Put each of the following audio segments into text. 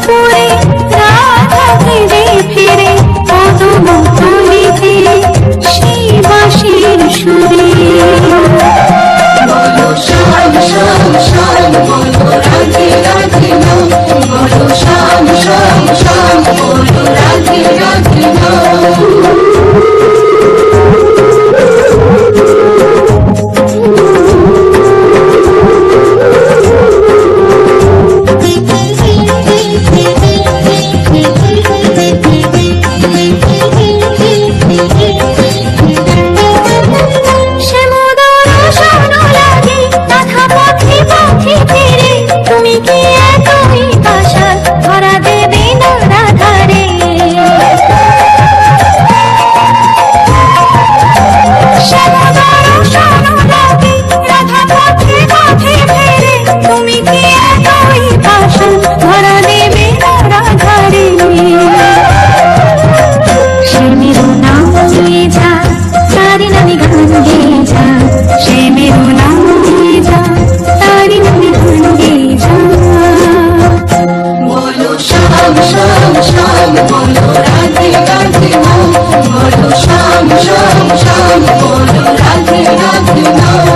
পুরে রাধা ফিরে ফিরে কদম তলিতে সেই বাঁশির সুরে। বলো শ্যাম শ্যাম শ্যাম বলো রাধে রাধে নাম, বলো শ্যাম শ্যাম শ্যাম বলো রাধে রাধে নাম। তুমি কি এতই পাশান ধরা দেবে না রাধারে? রাধা পথে পথে ফেরে, তুমি কি এতই পাশান ধরা দেবে না রাধারে? সে মেরো নাম নিয়ে যা, তারি নামে গান গেয়ে যা, সে মেরো নাম নিয়ে যা, তারি নামে গান গেয়ে যা। বলো শ্যাম শ্যাম শ্যাম বলো রাধে রাধে নাম, বলো শ্যাম শ্যাম শ্যাম বলো রাধে রাধে নাম।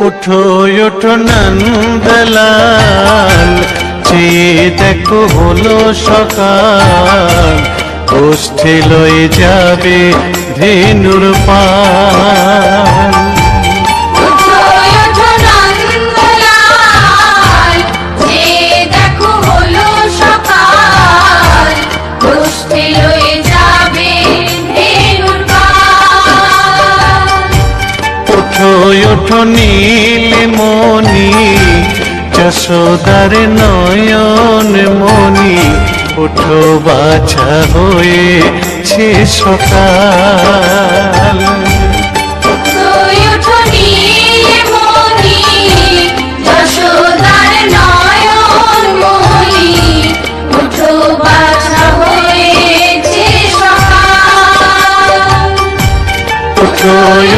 ওঠো ওঠো নন্দলাল, চেয়ে দেখো হলো সকাল, গোষ্ঠী লয়ে যাবে ধেনুর পাল। ওঠো নীলমণি যশোদার নয়ন মণি, ওঠো বাছা হয়েছে সকাল।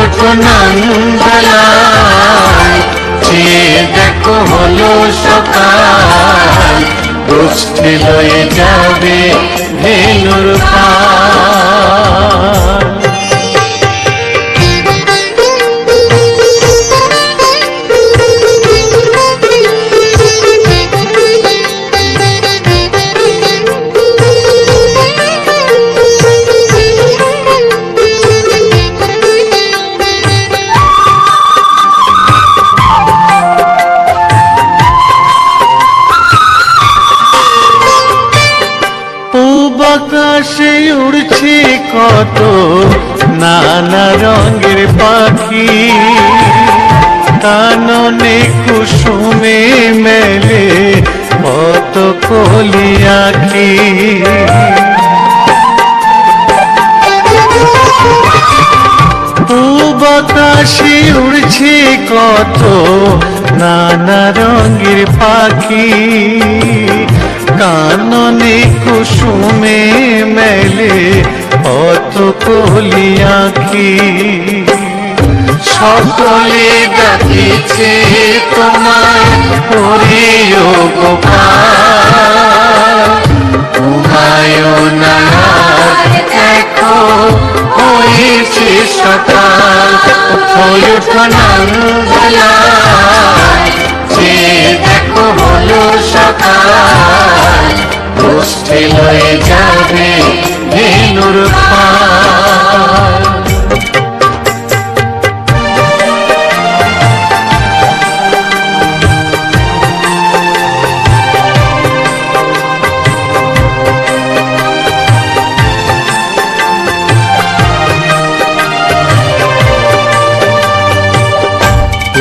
ওঠো নন্দলাল, চেয়ে দেখো হলো সকাল, গোষ্ঠী লয়ে যাবে ধেনুর পাল। আকাশে উড়ছে কত নানা রঙের পাখি, কাননে কুসুমে মেলে কত কলি আঁখি। পূব আকাশে উড়ছে কত নানা রঙের পাখি, কাননে কুসুমে মেলে কত কলি আঁখি। সকলে ডাকিছে তোমায় হরিও গোপাল, হুমায়ুন দেখো হয়েছে সকাল। ওঠো নন্দলাল, যে দেখো হলো সকাল, গোষ্ঠী লয়ে যাবে ধেনুর পাল।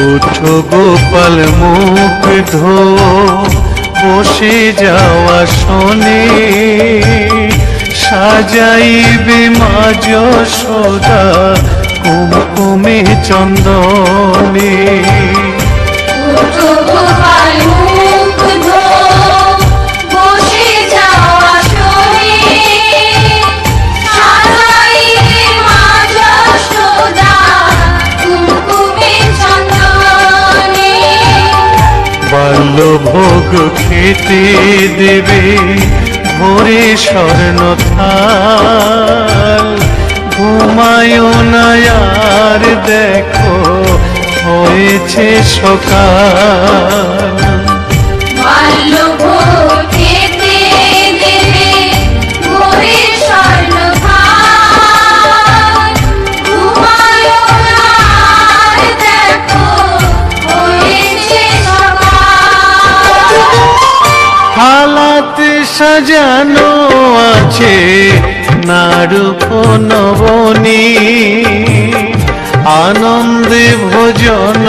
উঠো গোপাল মুখ ধো, বসে যাওয়া শোনে, সাজাইবে মা যশোদা কুমকুমে চন্দনে। উঠো গোপাল মুখ ধো, বসে যাওয়া শোনে, সাজাইবে মা যশোদা কুমকুমে চন্দনে। বাল্যভোগ খেতে দেবে ভোরে স্বর্ণ থাল, ঘুমায়ুন আর দেখো হয়েছে সকাল। বাল্যভোগ খেতে দেবে ভোরে স্বর্ণ থাল, ঘুমায়ুন আর দেখো হয়েছে সকাল। হালাতে সাজানো আছে নারূপ নবনী, আনন্দে ভোজন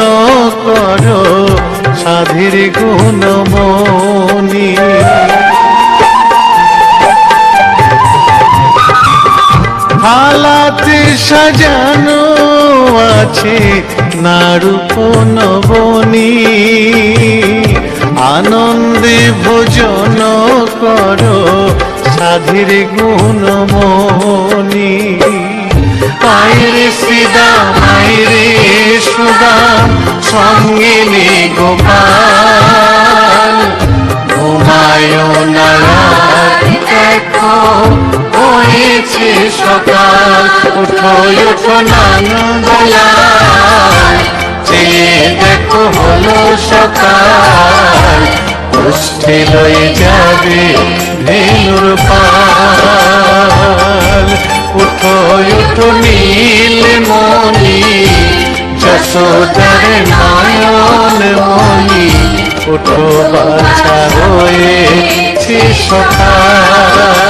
করো সাধীর গুণমণি। হালাতে সাজানো আছে নারূপ নবনী, আনন্দে ভোজন করো সাধীর গুণমণি। আইরে শ্রীদাম আইরে সুদাম সঙ্গে নে গোপাল, ঘুমায়ুন দেখো হয়েছে সকাল। উঠো উঠো নন্দলাল, যে দেখো হলো সকাল, গোষ্ঠী লয়ে যাবে ধেনুর পাল। উঠো উঠো নীলমণি, যশোদার নয়ন মণি, উঠো বাছা হয়েছে সকাল।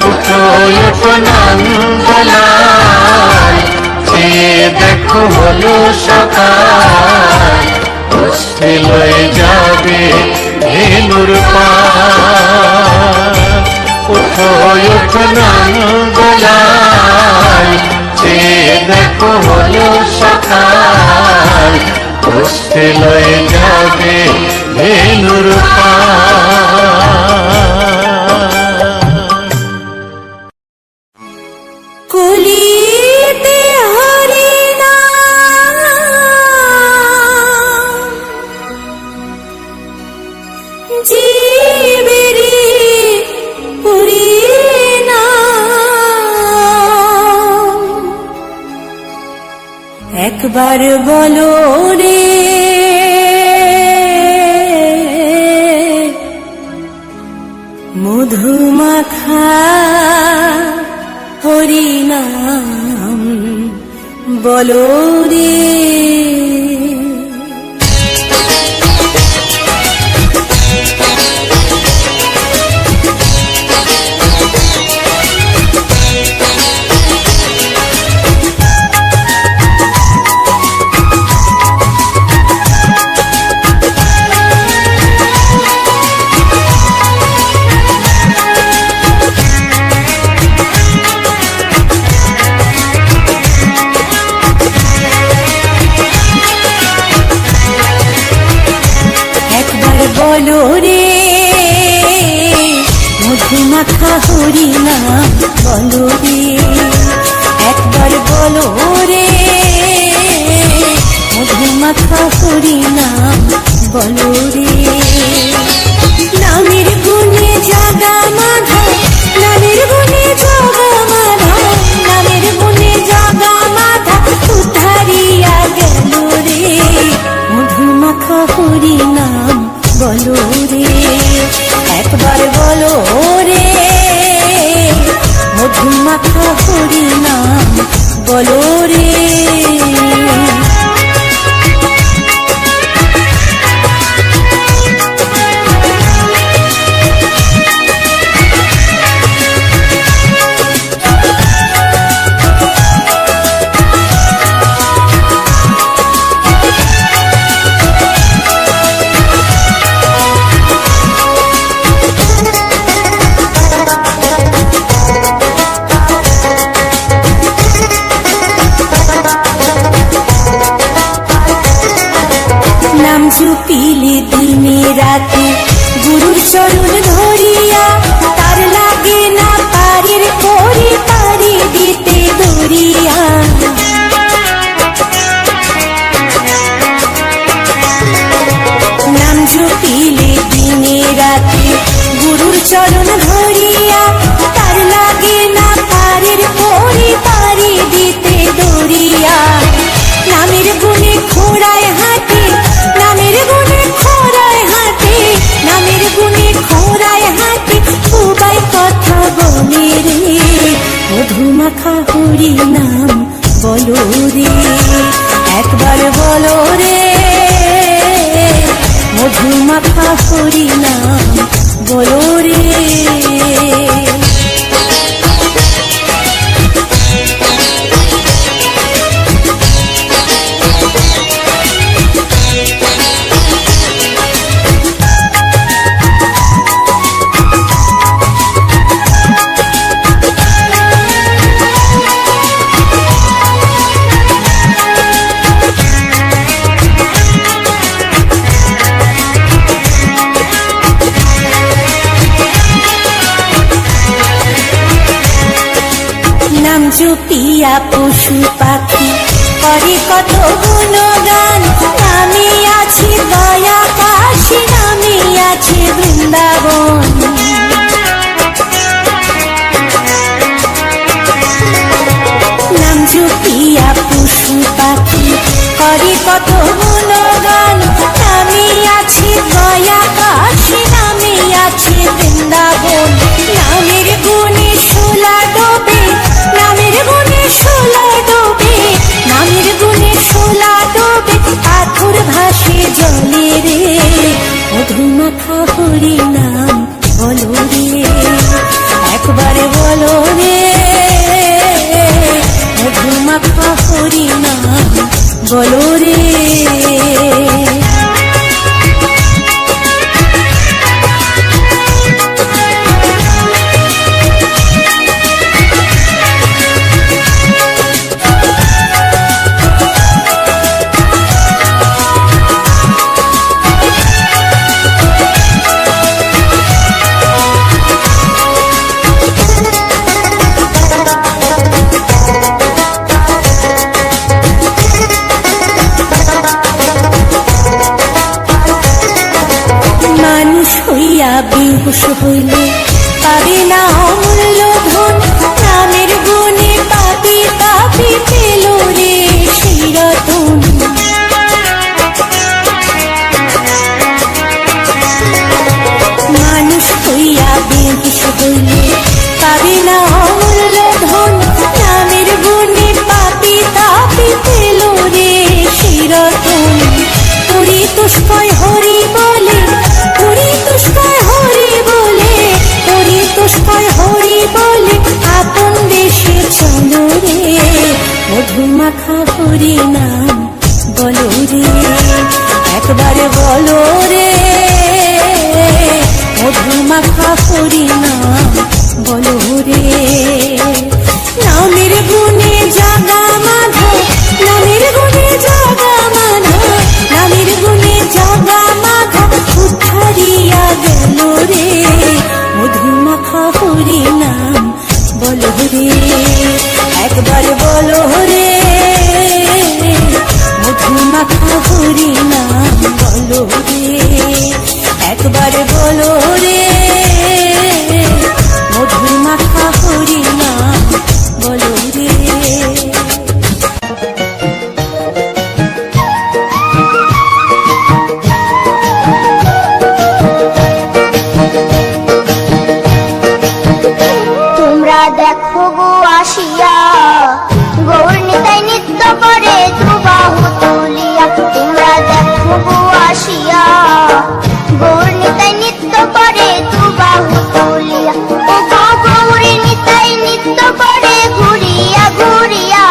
উঠো উঠো নন্দলাল, যে দেখো হলো সকাল, গোষ্ঠী লয়ে যাবে ধেনুর পাল। উঠো উঠো নন্দলাল, যে দেখো হলো সকাল, গোষ্ঠী লয়ে যাবে ধেনুর পাল। কলিতে হরি নাম, জীবেরি পরিণাম। একবার বলো রে মধুমাখা হরিনাম বলো রে। বলো রে, একবার বলো রে, মধুমাখা হরি নাম বলো রে। নামের গুণে জাগা মাধা, নামের গুণে জাগা মাধা, নামের গুণে জাগা মাধা উদ্ধারিয়া গেল রে। মধুমাখা হরি নাম বলো রে, একবার বলো রে, মধুমাখা হরি নাম বলো রে। নাম জপিলে দিনে রাতে গুরুর চরণ ধরিয়া, তার লাগে না পারের করে পারি দিতে দরিয়া। নাম জপিলে দিনে রাতে গুরুর চরণ ধরিয়া, তার লাগে না পারের করে পারি দিতে দরিয়া। নামের গুণে খোড়ায় হাতে, নামের গুণে খোড়ায় হাতে, নামের গুণে খোড়ায় হাতে খুবাই কথা বলে রে। মধুমাখা হরি নাম বলো রে, একবার বলো রে, মধুমাখা হরি নাম বলো রে। নাম জপিয়া পশু পাখি করে কত গুণগান, নামে আছে দয়া কাশী, নামে আছে বৃন্দাবন। নাম জপিয়া পশু পাখি করে কত গুণগান, নামে আছে দয়া কাশী, নামে আছে বৃন্দাবন। নামের গুণে শোলা ডোবে, নামের গুণে শোলা ডোবে, নামের গুণে শোলা ডোবে, পাথর ভাসে জলে রে। মধুমাখা হরি নাম বলো রে, একবার বলো রে, মধুমাখা হরি নাম বলো রে। বেহুশ হইলে পাবে না অমূল্য ধন, নামের গুণে পাপি পাপি পেল রে সেই রতন। মানুষ হইয়া বেহুশ হইলে পাবে না অমূল্য ধন, নামের গুণে পাপি পাপি পেল রে সেই রতন। পুরী তুষ্কয় হরি বলে, পুরী তুষ্কয় হরি বলে, পুরী তুষ্কয় হরি বলে, আপন দেশে চলো রে। মধুমাখা হরি নাম বলো রে, একবার বলো রে, মধুমাখা হরি নাম বলো রে। নামের গুণে জাগা মাধা, নামের গুণে জাগা মাধা, নামের গুণে জাগা মাধা উদ্ধারিয়া গেল রে। মধুমাখা হরি নাম বলো বলো রে, একবার বলো রে, মধু মাখা হরি নাম বলো রে, একবার বলো রে, মধু মাখা হরি নাম বলো রে। তোমরা দেখো গো আসিয়া, গৌর নিতাই নৃত্য করে দুবাহু তুলিয়া। তোমরা দেখো গো আসিয়া, গৌর নিতাই নৃত্য করে দুবাহু তুলিয়া। ও গো গৌরী নিতাই নৃত্য করে ঘুরিয়া ঘুরিয়া,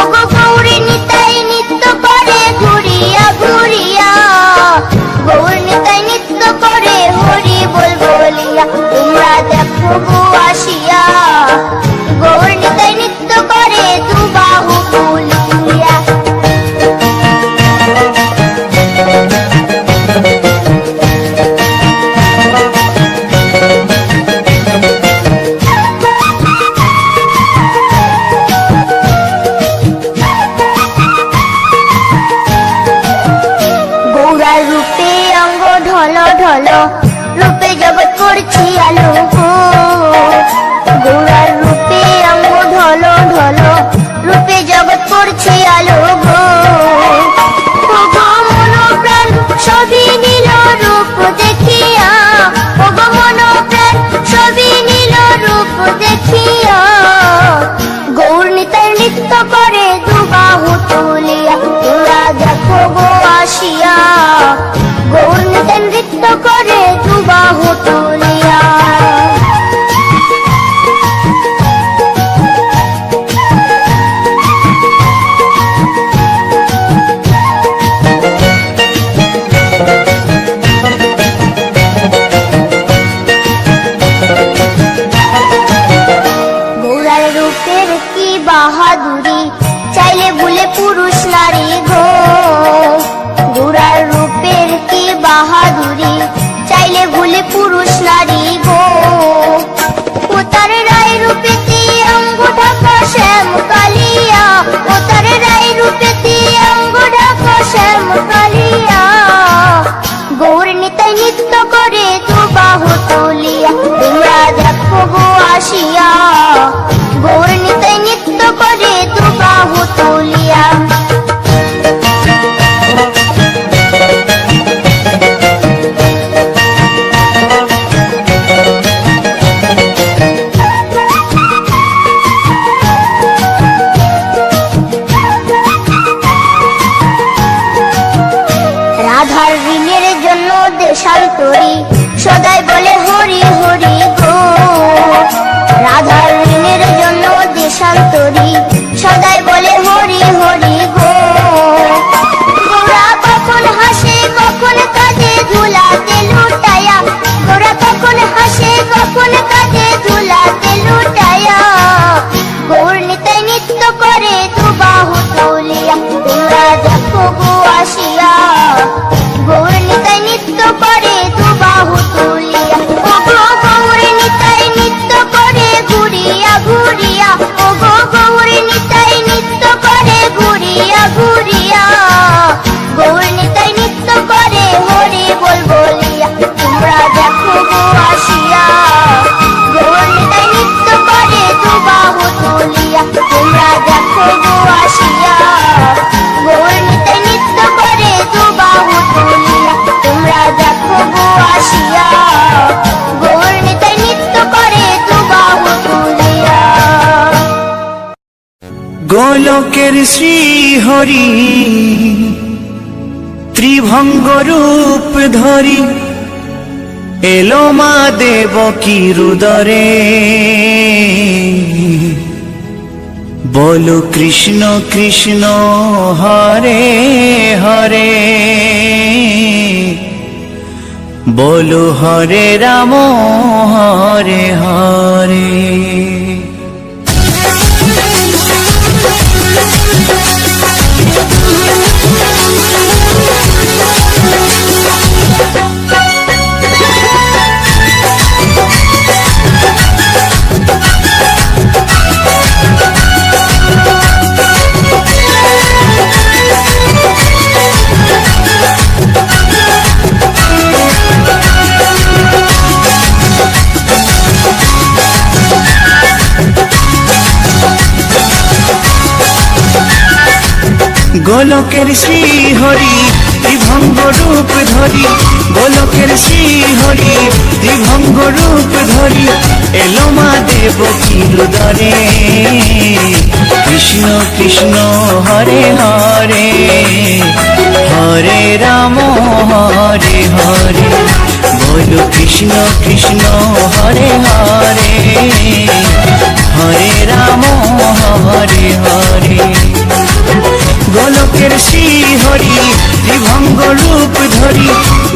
ও গো গৌরী নিতাই নৃত্য করে ঘুরিয়া ঘুরিয়া, গৌর নিতাই নৃত্য করে হরি বল বলিয়া। তোমরা দেখো গো আসিয়া, গৌর নিতাই নৃত্য করে দুবাহু তুলিয়া। গৌরার রূপে অঙ্গ ঢল ঢল, রূপে জগৎ করছি আলো গো। গৌরার রূপে অঙ্গ ঢল ঢল, রূপে জগৎ করছি আলো গো। ও গো মন প্রাণ সবই নীল রূপ দেখিয়া, ও গো মন প্রাণ সবই নীল রূপ দেখিয়া, গৌর নিতাই নৃত্য করে দুবাহু তুলিয়া। তোমরা দেখো গো আসিয়া, গৌর নিতাই নৃত্য করে দুবাহু তুলিয়া। গৌরার রূপের কি বাহাদুরি, চাইলে ভুলে পুরুষ নারী গো। গৌরার রূপের কি বাহাদুরি, চাইলে ভুলে পুরুষ নারী গো। ও তার রায় রূপেতে অঙ্গ ঢাকা শ্যাম কালিয়া, ও তার রায় রূপেতে অঙ্গ ঢাকা শ্যাম কালিয়া, গৌর নিতাই নৃত্য করে দুবাহু তুলিয়া। তোমরা দেখো গো আসিয়া, গৌর নিতাই নৃত্য করে দুবাহু তুলিয়া। রাধার ঋণের জন্য দেশান্তরী সদাই বলে হরি হরি গো। রাধার ঋণের জন্য দেশান্তরী সদাই বলে হরি হরি গো। গোরা কখন হাসে কখন কাঁদে ধুলাতে লুটায়া, গোরা কখন হাসে কখন কাঁদে ধুলাতে লুটায়া, গৌর নিতাই নৃত্য করে দুবাহু তুলিয়া। তোমরা দেখো গো আসিয়া, গৌর নিতাই নৃত্য করে দুবাহু তুলিয়া। ও গো গৌর নিতাই নৃত্য করে ঘুরিয়া ঘুরিয়া, ও গো গৌর নিতাই নৃত্য করে ঘুরিয়া ঘুরিয়া, গৌর নিতাই নৃত্য করে হরি বল বলিয়া। তোমরা দেখো গো আসিয়া, গৌর নিতাই নৃত্য করে দুবাহু তুলিয়া। তোমরা দেখো গো আসিয়া, গৌর নিতাই নৃত্য করে দুবাহু তুলিয়া। তোমরা দেখো গো আসিয়া, গৌর নিতাই নৃত্য করে দুবাহু তুলিয়া। গোলকের শ্রী হরি ত্রিভঙ্গ রূপ ধরি, এলো মা দেবকী রুদরে। বলো কৃষ্ণ কৃষ্ণ হরে হরে, বলো হরে রাম হরে হরে। গোলকের শ্রী হরি ত্রিভঙ্গ রূপ ধরি, গোলকের শ্রী হরি ত্রিভঙ্গ রূপ ধরি, এলো মা দেবকীর উদরে। কৃষ্ণ কৃষ্ণ হরে হরে, হরে রাম হরে হরে, বলো কৃষ্ণ কৃষ্ণ হরে হরে, হরে রাম হরে হরে। গোলকের শ্রী হরি ত্রিভঙ্গ রূপ ধরি,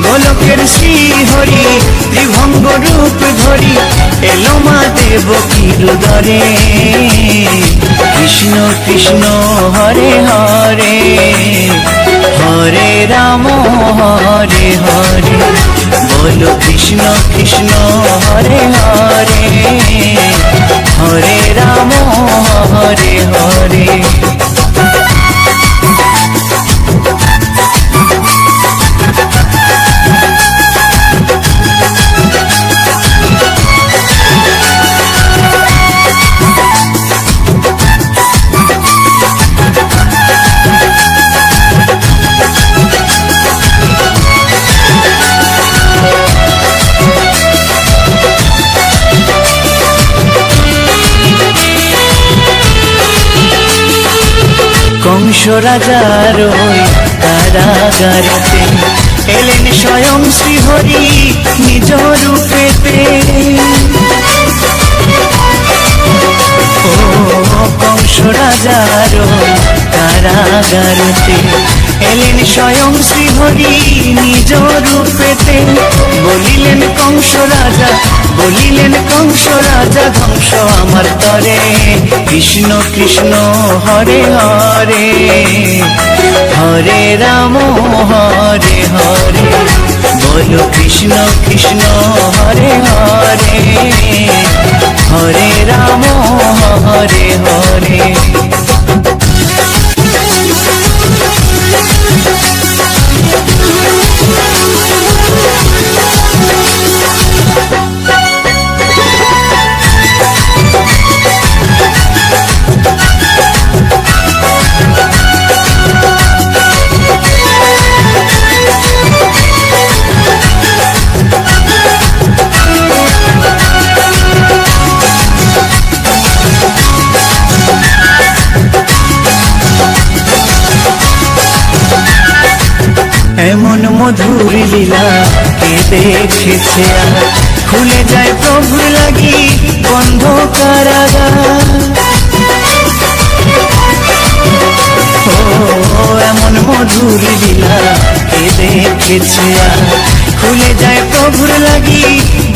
গোলকের শ্রী হরি ত্রিভঙ্গ রূপ ধরি, এলো মা দেবকীর উদরে। কৃষ্ণ কৃষ্ণ হরে হরে, হরে রাম হরে হরে, বলো কৃষ্ণ কৃষ্ণ হরে হরে, হরে রাম হরে হরে। কংস রাজার ওই কারাগারেতে এলেন স্বয়ং শ্রীহরি নিজ রূপেতে। ও কংস রাজার ওই কারাগারেতে এলেন স্বয়ং শ্রীহরি নিজ রূপেতে। বলিলেন কংস রাজা, বলিলেন কংস রাজা, ধ্বংস আমার তরে। কৃষ্ণ কৃষ্ণ হরে হরে, হরে রাম হরে হরে, বলো কৃষ্ণ কৃষ্ণ হরে হরে, হরে রাম হরে হরে। এমন মধুর লীলা কে দেখেছে আর, খুলে যায় প্রভুর লাগি বন্ধ কারাগার। ও এমন মধুর লীলা কে দেখেছে আর, খুলে যায় প্রভুর লাগি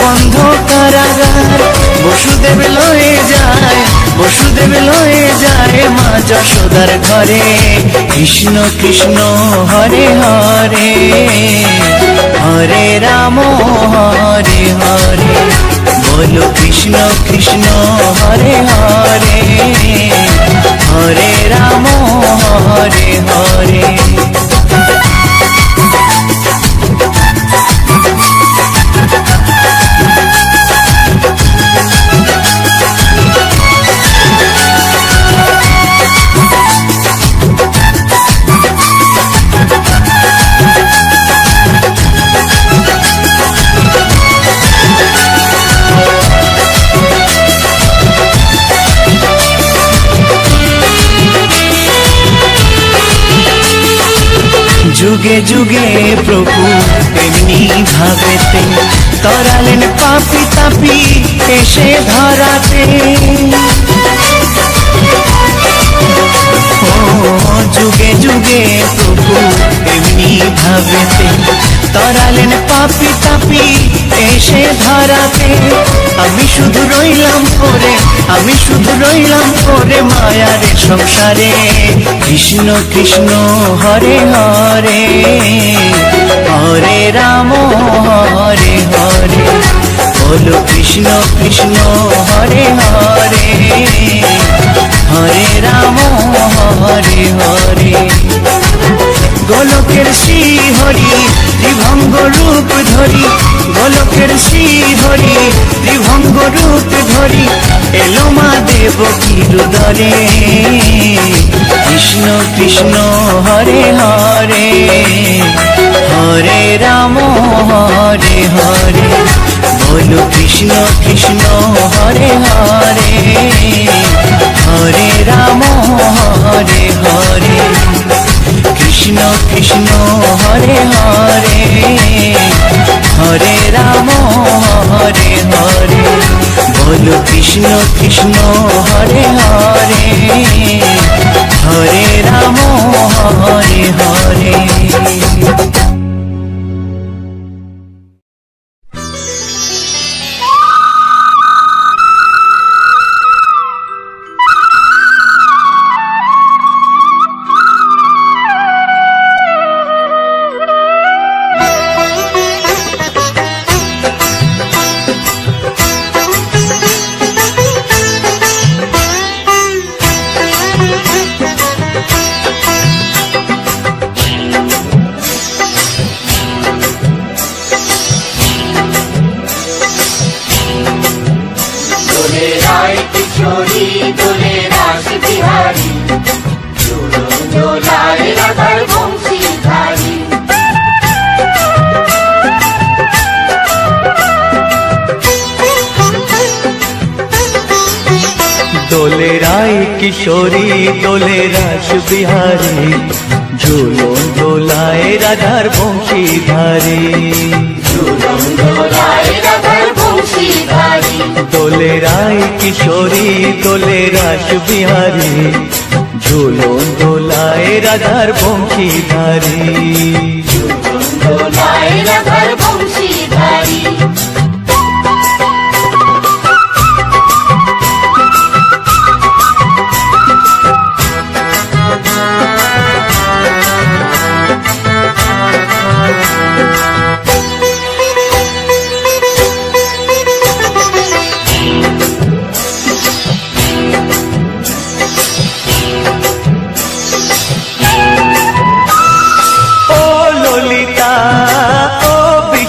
বন্ধ কারাগার। বসুদেব লয়ে যায়, বসুদেব লয়ে যায় মা যশোদার ঘরে। কৃষ্ণ কৃষ্ণ হরে হরে, হরে রাম হরে হরে, বলো কৃষ্ণ কৃষ্ণ হরে হরে, হরে রাম হরে হরে। যুগে যুগে প্রভু এমনি ভাবেতে, তরালেন পাপি তাপি এসে ধরাতে। ও যুগে যুগে প্রভু এমনি ভাবেতে, তরালেন পাপি তাপি এসে ধরাতে। আমি শুধু রইলাম পরে, আমি শুধু রইলাম পরে মায়ার সংসারে। কৃষ্ণ কৃষ্ণ হরে হরে, হরে রাম হরে হরে, বলো কৃষ্ণ কৃষ্ণ হরে হরে, হরে রাম হরে হরে। গোলকের শ্রী হরি ত্রিভঙ্গ রূপ ধরি, গোলকের শ্রী হরি ত্রিভঙ্গ রূপ ধরি, এলো মা দেবকীর উদরে। কৃষ্ণ কৃষ্ণ হরে হরে হরে রাম হরে হরে বলো কৃষ্ণ কৃষ্ণ হরে হরে হরে রাম হরে হরে কৃষ্ণ কৃষ্ণ হরে হরে হরে রাম হরে হরে বলো কৃষ্ণ কৃষ্ণ হরে হরে হরে রাম হরে হরে। দোলে রায় কিশোরী দোলে রাস বিহারী দোলায় রাধার বংশীধারী দোলে রায় কিশোরী দোলে রাস বিহারী ঝুলন দোলায় রাধার বংশীধারী দোলায় রাধার বংশীধারী দোলে রায় কিশোরী দোলে রাস বিহারী ঝুলন দোলায় রাধার বংশীধারী দোলায় রাধার বংশীধারী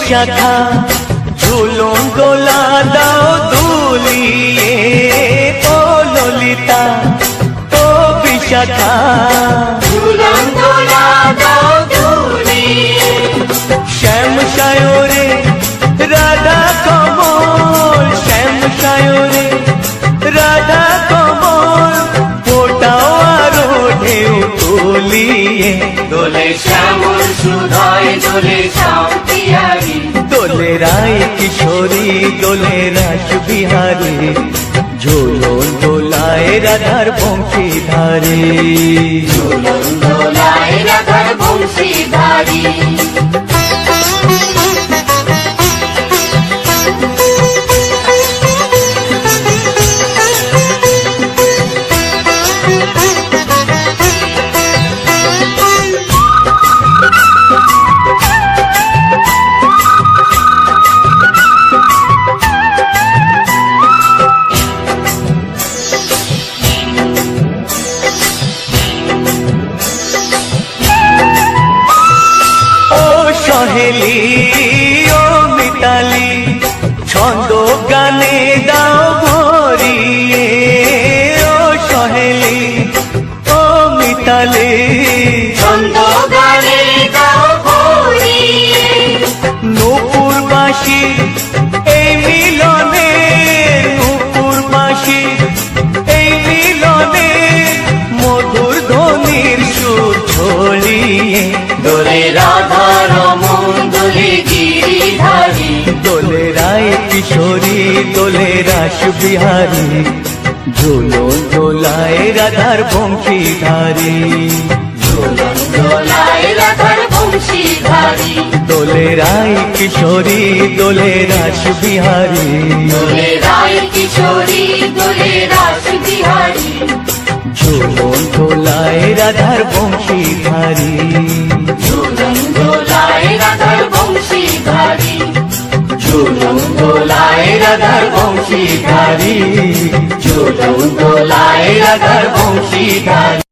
শাখা ঝুলন দোলা দাও দুলিয়ে ও ললিতা ও বিশাখা ঝুলন দোলা দাও দুলিয়ে শ্যাম সায়রে রাধা কমল শ্যাম সায়রে রাধা কমল ফোটাও আরো ঢেউ তুলিয়ে দোলে শ্যামল সুধায় দোলে শ্যাম বিহারী দোলে রায় কিশোরী দোলে রাস বিহারী ঝুলন দোলায় রাধার বংশীধারী ঝুলন দোলায় রাধার বংশীধারী সহেলি ও মিতালি ছন্দ গানে দাও ভরিয়ে ও সহেলি ও মিতালি ছন্দ গানে দাও ভরিয়ে নূপুর বাঁশি এই মিলনে নূপুর বাঁশি এই মিলনে মধুর ধ্বনির সুর ছড়িয়ে দোলে রাধা রমন দোলে গিরিধারী দোলে রায় কিশোরী দোলে রাস বিহারী ঝুলন দোলায় রাধার বংশীধারী ঝুলন দোলায় রাধার বংশীধারী দোলে রায় কিশোরী দোলে রাস বিহারী দোলে রায় কিশোরী দোলে রাস বিহারী ঝুলন দোলায় রাধার বংশীধারী ঝুলন দোলায় রাধার বংশীধারী ঝুলন দোলায় রাধার বংশীধারী ঝুলন দোলায় রাধার বংশীধারী।